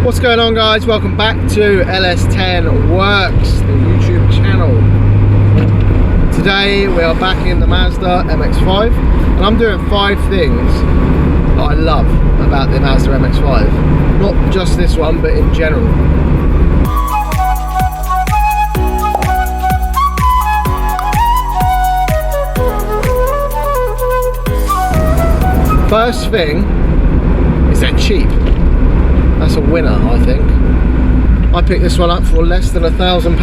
What's going on, guys? Welcome back to LS10 Works, the YouTube channel. Today we are back in the Mazda MX5 and I'm doing 5 things that I love about the Mazda MX5. Not just this one, but in general. First thing is they're cheap. That's a winner, I think. I picked this one up for less than £1,000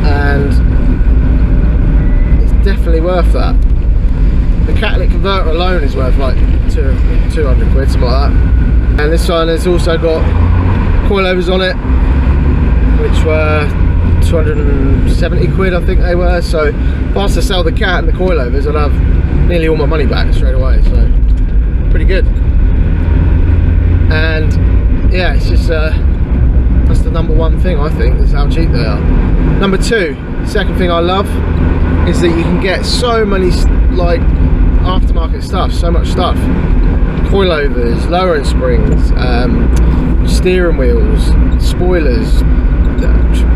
and it's definitely worth that. The catalytic converter alone is worth like 200 quid, something like that. And this one has also got coilovers on it, which were 270 quid, I think they were. So if I was to sell the cat and the coilovers, I'd have nearly all my money back straight away, so pretty good. And yeah, it's just that's the number one thing, I think, is how cheap they are. Number two, second thing I love is that you can get so many like aftermarket stuff, so much stuff. Coilovers, lowering springs, steering wheels, spoilers,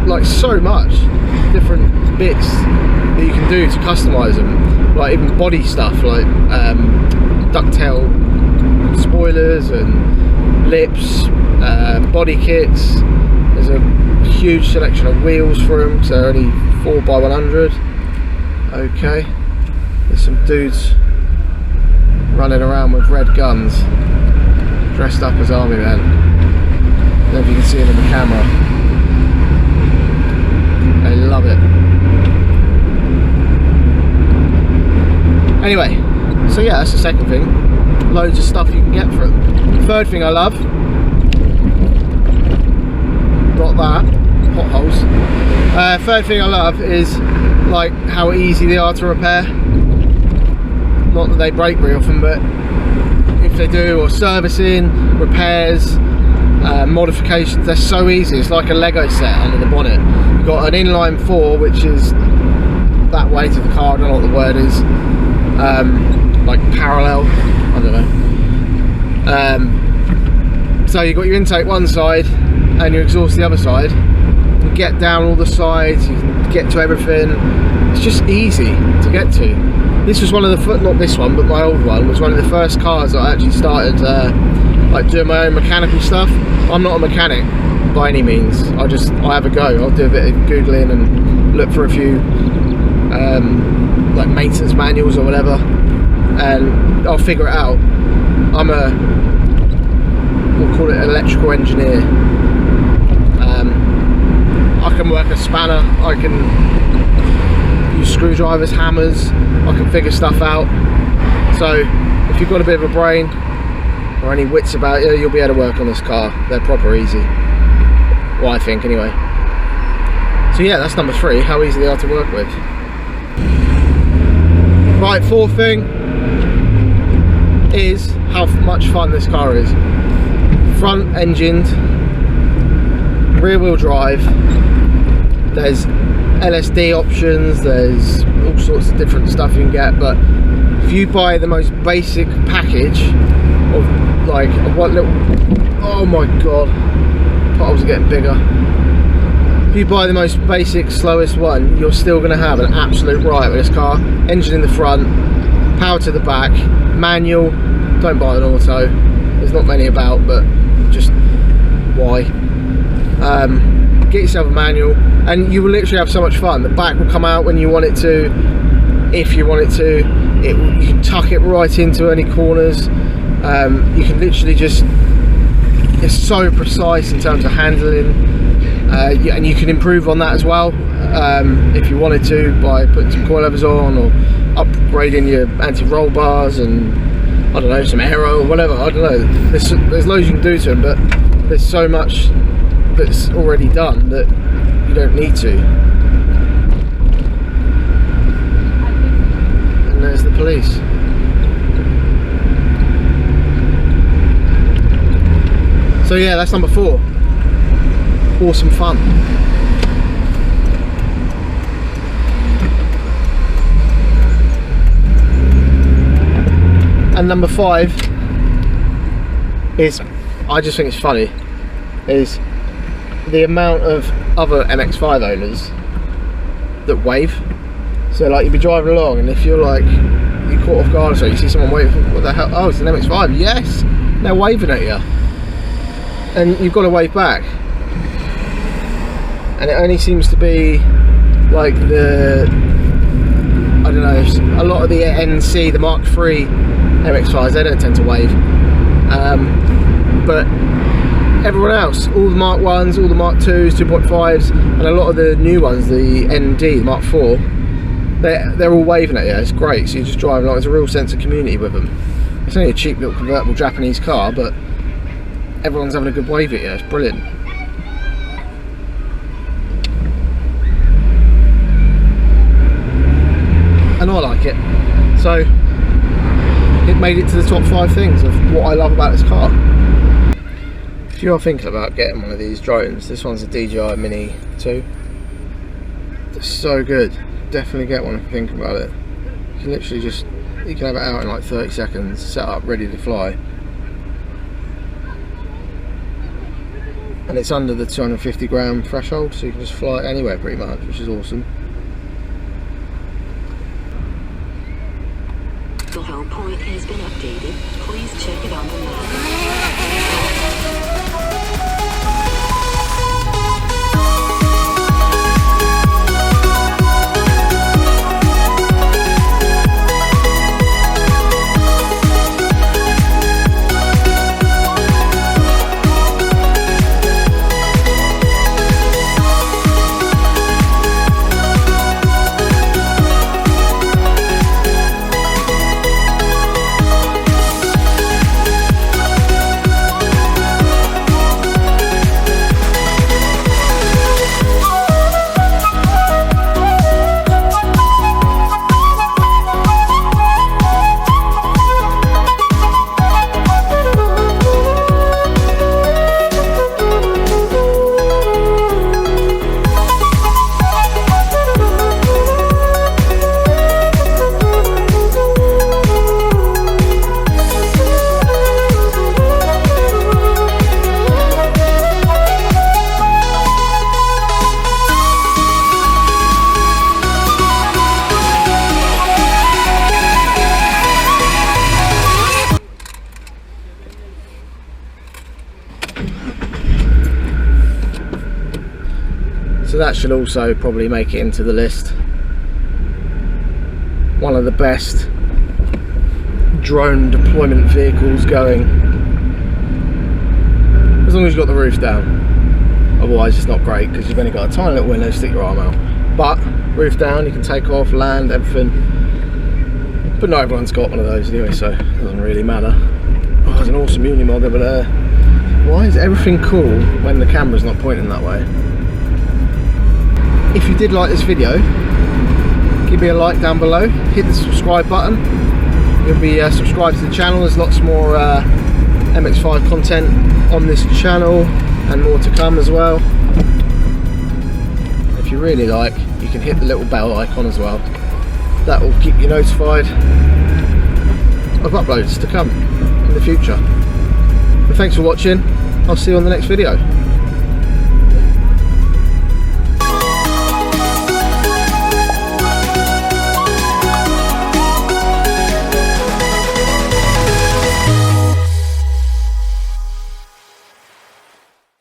like so much different bits that you can do to customize them, like even body stuff like ducktail spoilers and lips, body kits. There's a huge selection of wheels for them, so they're only 4x100. Okay, there's some dudes running around with red guns, dressed up as army men. I don't know if you can see them in the camera. They love it. Anyway, so yeah, that's the second thing. Loads of stuff you can get for it. Third thing I love, got that, potholes. Third thing I love is like how easy they are to repair. Not that they break very often, but if they do, or servicing, repairs, modifications, they're so easy. It's like a Lego set under the bonnet. You've got an inline 4, which is that way to the car, I don't know what the word is, like parallel, I don't know. So you've got your intake one side and your exhaust the other side. You can get down all the sides, you can get to everything. It's just easy to get to. This was one of the, not this one, but my old one, was one of the first cars that I actually started like doing my own mechanical stuff. I'm not a mechanic by any means. I have a go. I'll do a bit of Googling and look for a few like maintenance manuals or whatever, and I'll figure it out. I'm a, we'll call it an electrical engineer. I can work a spanner, I can use screwdrivers, hammers, I can figure stuff out. So if you've got a bit of a brain or any wits about you, you'll be able to work on this car. They're proper easy. Well, I think anyway. So yeah, that's number 3, how easy they are to work with. Right, fourth thing is how much fun this car is. Front engined, rear wheel drive. There's LSD options, there's all sorts of different stuff you can get, but if you buy the most basic package of like one little, oh my god, potholes are getting bigger. If you buy the most basic, slowest one, you're still going to have an absolute riot with this car. Engine in the front, power to the back, manual. Don't buy an auto, there's not many about, but just why? Get yourself a manual and you will literally have so much fun. The back will come out when you want it to, if you want it to. You can tuck it right into any corners. You can literally just, it's so precise in terms of handling, and you can improve on that as well if you wanted to, by putting some coilovers on or upgrading your anti-roll bars and I don't know, some aero or whatever. I don't know, there's loads you can do to them, but there's so much that's already done that you don't need to. And there's the police. So yeah, that's number 4. Awesome fun. And number 5 is I just think it's funny is the amount of other MX5 owners that wave. So like you'd be driving along, and if you're like, you caught off guard or so, you see someone waving, what the hell, oh, it's an MX5, yes, and they're waving at you, and you've got to wave back. And it only seems to be like the, I don't know, a lot of the NC, the Mark III MX5s, they don't tend to wave, but everyone else, all the Mark 1s, all the Mark 2s, 2.5s, and a lot of the new ones, the ND, the Mark 4, they're all waving at you. It's great. So you're just driving along. There's a real sense of community with them. It's only a cheap little convertible Japanese car, but everyone's having a good wave at you. It's brilliant. And I like it. So it made it to the top 5 things of what I love about this car. If you are thinking about getting one of these drones, this one's a DJI Mini 2. It's so good. Definitely get one if you're thinking about it. You can literally just, you can have it out in like 30 seconds, set up, ready to fly. And it's under the 250 gram threshold, so you can just fly it anywhere pretty much, which is awesome. The whole point has been updated. Please check it on the map. So that should also probably make it into the list. One of the best drone deployment vehicles going. As long as you've got the roof down. Otherwise it's not great because you've only got a tiny little window to stick your arm out. But roof down, you can take off, land, everything. But not everyone's got one of those anyway, so it doesn't really matter. Oh, there's an awesome Unimog over there. Why is everything cool when the camera's not pointing that way? If you did like this video, give me a like down below, hit the subscribe button. You'll be subscribed to the channel. There's lots more MX5 content on this channel and more to come as well. If you really like, you can hit the little bell icon as well. That will keep you notified of uploads to come in the future. But thanks for watching. I'll see you on the next video.